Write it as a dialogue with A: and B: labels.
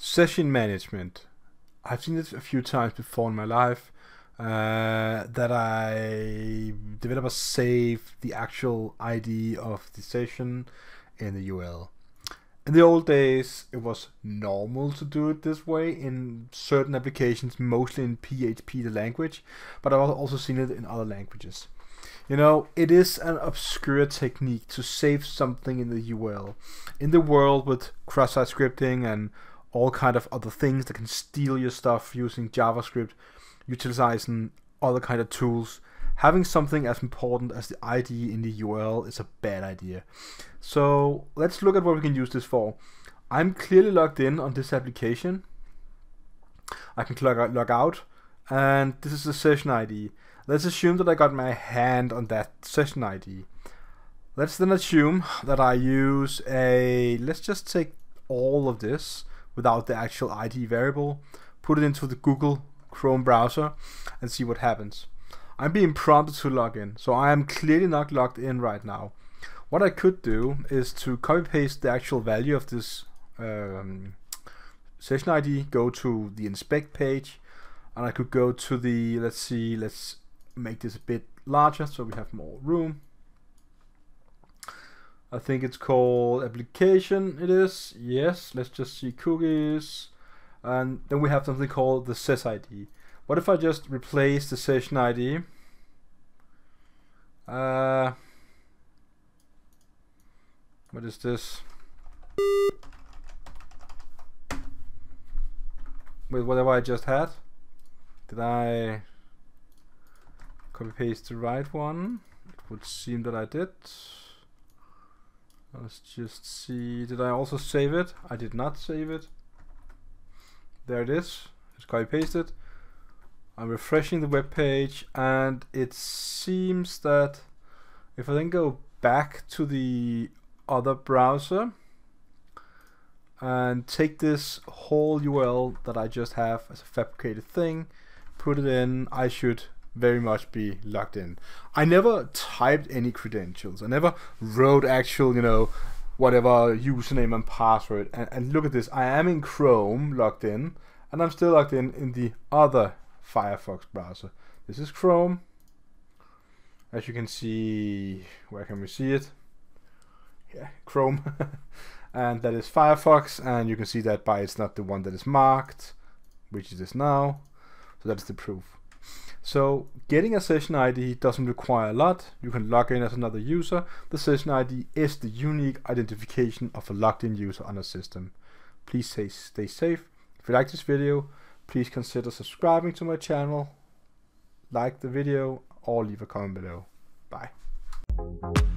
A: Session management. I've seen it a few times before in my life, that developers save the actual ID of the session in the UL. In the old days, it was normal to do it this way in certain applications, mostly in PHP, the language, but I've also seen it in other languages. You know, it is an obscure technique to save something in the UL. In the world with cross-site scripting and all kind of other things that can steal your stuff using JavaScript, utilizing other kind of tools, having something as important as the ID in the URL is a bad idea. So let's look at what we can use this for. I'm clearly logged in on this application. I can log out, and this is the session ID. Let's assume that I got my hand on that session ID. Let's then assume that I use let's just take all of this without the actual ID variable, put it into the Google Chrome browser, and see what happens. I'm being prompted to log in, so I am clearly not logged in right now. What I could do is to copy paste the actual value of this session ID, go to the inspect page, and I could go to the, let's make this a bit larger so we have more room. I think it's called application, it is, yes, let's just see cookies, and then we have something called the ses ID. What if I just replace the session ID? What is this? With whatever I just had? Did I copy paste the right one? It would seem that I did. Let's just see, did I also save it? I did not save it. There it is, just copy paste it. I'm refreshing the web page, and it seems that if I then go back to the other browser and take this whole URL that I just have as a fabricated thing, put it in, I should very much be logged in. I never typed any credentials. I never wrote actual, you know, whatever username and password. And look at this. I am in Chrome logged in, and I'm still logged in the other Firefox browser. This is Chrome. As you can see, where can we see it? Yeah, Chrome. And that is Firefox, and you can see that it's not the one that is marked, which it is now. So that's the proof. So getting a session ID doesn't require a lot. You can log in as another user. The session ID is the unique identification of a logged in user on a system. Please stay safe. If you like this video, please consider subscribing to my channel, like the video, or leave a comment below. Bye.